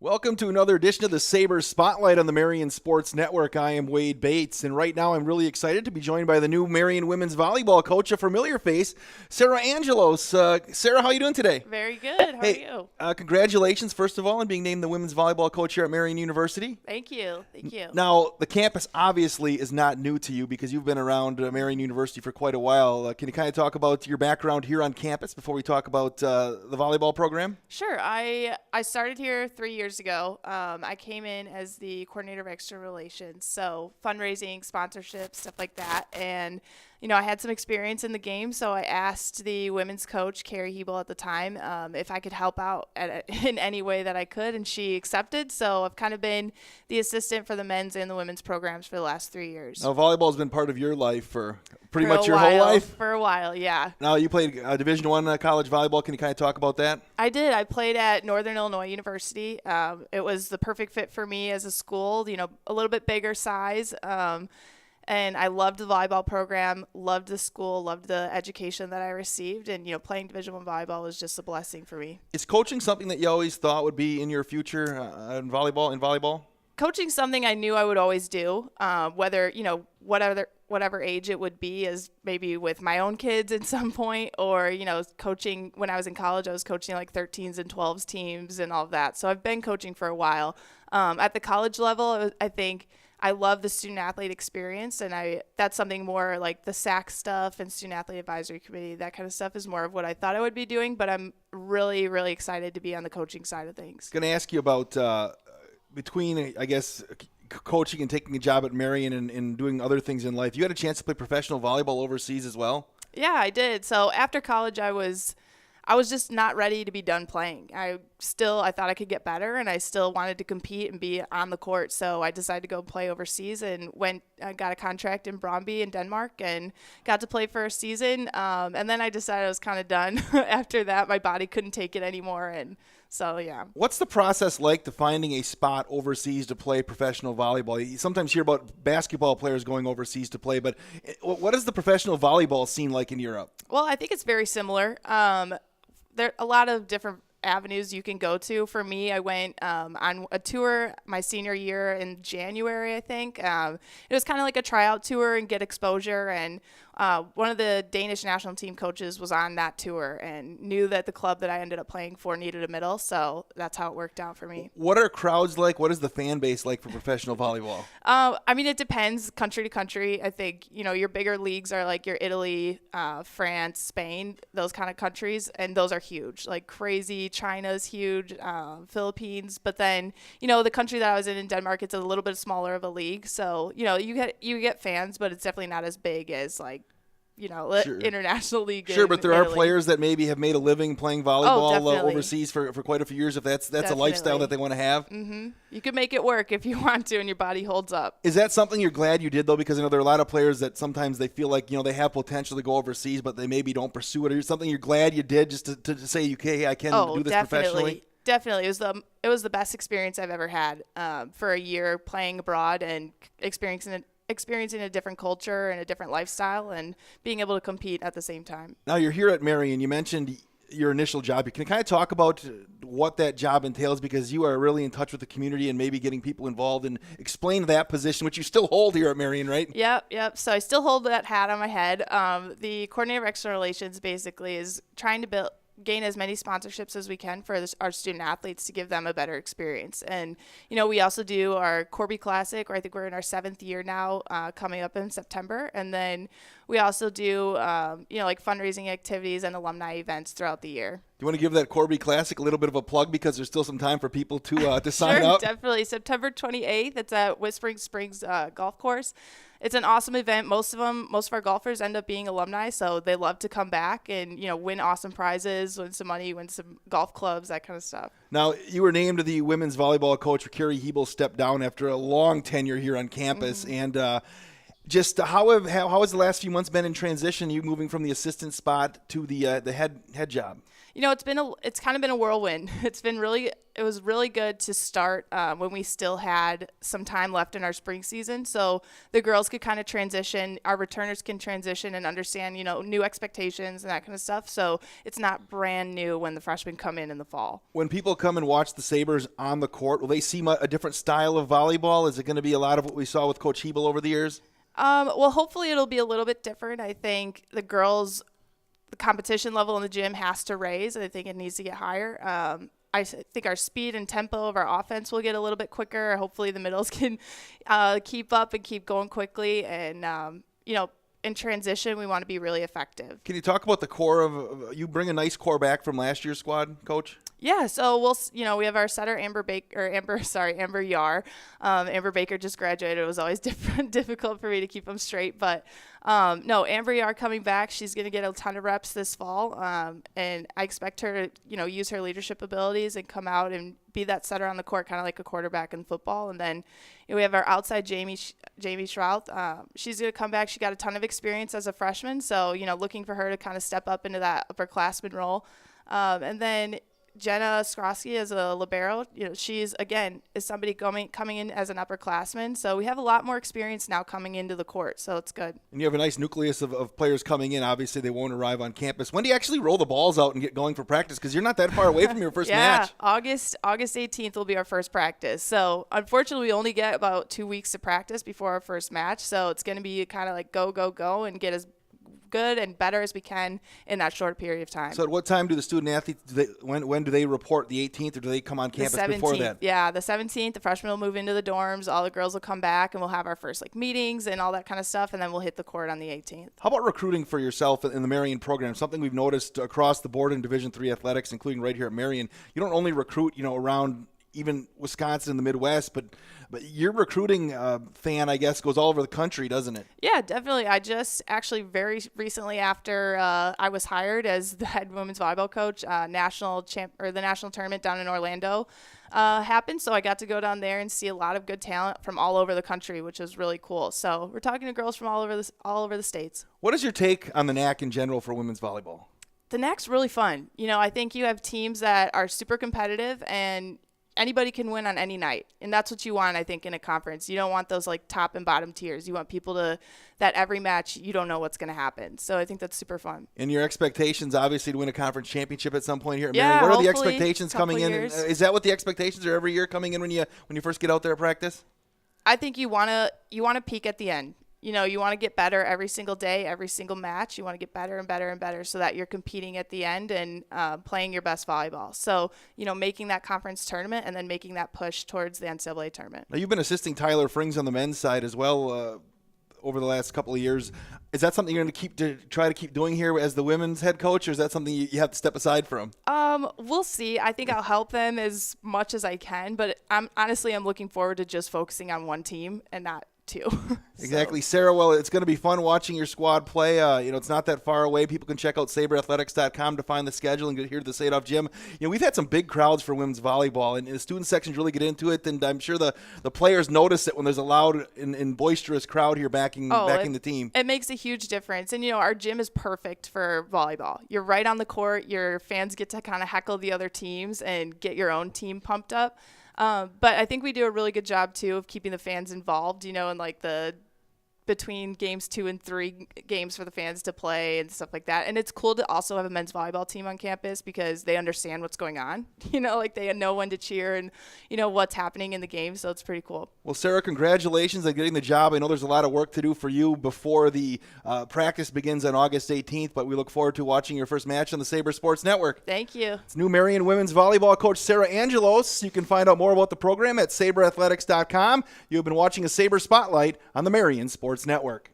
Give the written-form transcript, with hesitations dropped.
Welcome to another edition of the Sabres Spotlight on the Marion Sports Network. I am Wade Bates, and right now I'm really excited to be joined by the new Marion women's volleyball coach, a familiar face, Sarah Angelos. Sarah, how are you doing today? Very good. How are you? Congratulations, first of all, on being named the women's volleyball coach here at Marion University. Thank you. Thank you. Now, the campus obviously is not new to you because you've been around Marion University for quite a while. Can you kind of talk about your background here on campus before we talk about the volleyball program? Sure. I started here 3 years ago. I came in as the coordinator of external relations, so fundraising, sponsorship, stuff like that. And, I had some experience in the game, so I asked the women's coach, Carrie Hebel at the time, if I could help out in any way that I could, and she accepted. So I've kind of been the assistant for the men's and the women's programs for the last 3 years. Now, volleyball has been part of your life for pretty much your whole life? For a while, yeah. Now, you played Division I college volleyball. Can you kind of talk about that? I did. I played at Northern Illinois University. It was the perfect fit for me as a school, a little bit bigger size. And I loved the volleyball program, loved the school, loved the education that I received. And, playing Division I volleyball was just a blessing for me. Is coaching something that you always thought would be in your future in volleyball? Coaching something I knew I would always do, whether, whatever age it would be, as maybe with my own kids at some point, or, coaching when I was in college, I was coaching like 13s and 12s teams and all of that. So I've been coaching for a while. At the college level, I think I love the student athlete experience, and that's something more like the SAC stuff and student athlete advisory committee. That kind of stuff is more of what I thought I would be doing, but I'm really, really excited to be on the coaching side of things. Going to ask you about between, I guess, coaching and taking a job at Marion and doing other things in life. You had a chance to play professional volleyball overseas as well? Yeah, I did. So after college, I was just not ready to be done playing. I thought I could get better, and I still wanted to compete and be on the court. So I decided to go play overseas and got a contract in Brøndby in Denmark and got to play for a season. And then I decided I was kind of done after that. My body couldn't take it anymore. And so, yeah. What's the process like to finding a spot overseas to play professional volleyball? You sometimes hear about basketball players going overseas to play, but what is the professional volleyball scene like in Europe? Well, I think it's very similar. There are a lot of different avenues you can go to. For me, I went on a tour my senior year in January, I think. It was kind of like a tryout tour and get exposure. And one of the Danish national team coaches was on that tour and knew that the club that I ended up playing for needed a middle. So that's how it worked out for me. What are crowds like? What is the fan base like for professional volleyball? It depends country to country. I think, your bigger leagues are like your Italy, France, Spain, those kind of countries. And those are huge, like crazy. China's huge, Philippines. But then, the country that I was in Denmark, it's a little bit smaller of a league. So, you get fans, but it's definitely not as big as like, Sure. International league. Sure, but there Italy. are players that maybe have made a living playing volleyball overseas for quite a few years. If that's a lifestyle that they want to have, You can make it work if you want to, and your body holds up. Is that something you're glad you did though? Because there are a lot of players that sometimes they feel like they have potential to go overseas, but they maybe don't pursue it. Or something you're glad you did just to say, okay, I can do this professionally. Definitely. It was the best experience I've ever had for a year playing abroad and experiencing a different culture and a different lifestyle and being able to compete at the same time. Now you're here at Marion. You mentioned your initial job. Can you kind of talk about what that job entails, because you are really in touch with the community and maybe getting people involved, and explain that position, which you still hold here at Marion, right? Yep. So I still hold that hat on my head. The coordinator of external relations basically is trying to gain as many sponsorships as we can for our student athletes to give them a better experience. And, we also do our Corby Classic, or I think we're in our 7th year now, coming up in September. And then we also do, like fundraising activities and alumni events throughout the year. Do you want to give that Corby Classic a little bit of a plug, because there's still some time for people to sign up? Sure, definitely. September 28th. It's at Whispering Springs Golf Course. It's an awesome event. Most of our golfers end up being alumni, so they love to come back and, win awesome prizes, win some money, win some golf clubs, that kind of stuff. Now, you were named the women's volleyball coach. Carrie Hebel stepped down after a long tenure here on campus. And just how has the last few months been in transition, you moving from the assistant spot to the head job? It's kind of been a whirlwind. It's been really really good to start when we still had some time left in our spring season, so the girls could kind of transition, our returners can transition and understand, new expectations and that kind of stuff. So it's not brand new when the freshmen come in the fall. When people come and watch the Sabres on the court, will they see a different style of volleyball? Is it going to be a lot of what we saw with Coach Hebel over the years? Well, hopefully it'll be a little bit different. I think the competition level in the gym has to raise. I think it needs to get higher. I think our speed and tempo of our offense will get a little bit quicker. Hopefully the middles can keep up and keep going quickly. And, in transition, we want to be really effective. Can you talk about the core of you bring a nice core back from last year's squad, Coach? Yeah, so we have our setter Amber Yar. Amber Baker just graduated. It was always difficult for me to keep them straight, but no, Amber Yar coming back. She's going to get a ton of reps this fall, and I expect her to use her leadership abilities and come out and be that setter on the court, kind of like a quarterback in football. And then we have our outside Jamie Schrouth. She's going to come back. She got a ton of experience as a freshman, so looking for her to kind of step up into that upperclassman role, and then Jenna Skrosky as a libero, she's again is somebody coming in as an upperclassman. So we have a lot more experience now coming into the court. So it's good. And you have a nice nucleus of players coming in. Obviously, they won't arrive on campus. When do you actually roll the balls out and get going for practice? Because you're not that far away from your first match. August 18th will be our first practice. So unfortunately, we only get about 2 weeks to practice before our first match. So it's going to be kind of like go and get as good and better as we can in that short period of time. So at what time do the student athletes, when do they report, the 18th, or do they come on campus before that? Yeah, the 17th, the freshmen will move into the dorms, all the girls will come back, and we'll have our first meetings and all that kind of stuff, and then we'll hit the court on the 18th. How about recruiting for yourself in the Marian program? Something we've noticed across the board in Division III athletics, including right here at Marian. You don't only recruit, around even Wisconsin and the Midwest, but your recruiting fan, I guess, goes all over the country, doesn't it? Yeah, definitely. I just actually very recently, after I was hired as the head women's volleyball coach, the national tournament down in Orlando happened. So I got to go down there and see a lot of good talent from all over the country, which was really cool. So we're talking to girls from all over the states. What is your take on the NAC in general for women's volleyball? The NAC's really fun. I think you have teams that are super competitive and anybody can win on any night. And that's what you want, I think, in a conference. You don't want those top and bottom tiers. You want people that every match, you don't know what's going to happen. So I think that's super fun. And your expectations, obviously, to win a conference championship at some point here at Marian. What are the expectations coming in? Is that what the expectations are every year coming in when you first get out there at practice? I think you want to peak at the end. You want to get better every single day, every single match. You want to get better and better and better so that you're competing at the end and playing your best volleyball. So, making that conference tournament and then making that push towards the NCAA tournament. Now, you've been assisting Tyler Frings on the men's side as well over the last couple of years. Is that something you're going to try to keep doing here as the women's head coach, or is that something you have to step aside from? We'll see. I think I'll help them as much as I can, but I'm looking forward to just focusing on one team and not two. Exactly. Sarah, well, it's going to be fun watching your squad play. It's not that far away. People can check out saberathletics.com to find the schedule and get here to the Sadov Gym. We've had some big crowds for women's volleyball, and the student sections really get into it, and I'm sure the players notice it when there's a loud and boisterous crowd here backing the team. It makes a huge difference. And, our gym is perfect for volleyball. You're right on the court. Your fans get to kind of heckle the other teams and get your own team pumped up. But I think we do a really good job, too, of keeping the fans involved, in the between games 2 and 3 games for the fans to play and stuff like that. And it's cool to also have a men's volleyball team on campus because they understand what's going on. They know when to cheer and, what's happening in the game. So it's pretty cool. Well, Sarah, congratulations on getting the job. I know there's a lot of work to do for you before the practice begins on August 18th, but we look forward to watching your first match on the Sabre Sports Network. Thank you. It's new Marian women's volleyball coach Sarah Angelos. You can find out more about the program at saberathletics.com. You have been watching a Sabre Spotlight on the Marian Sports Network.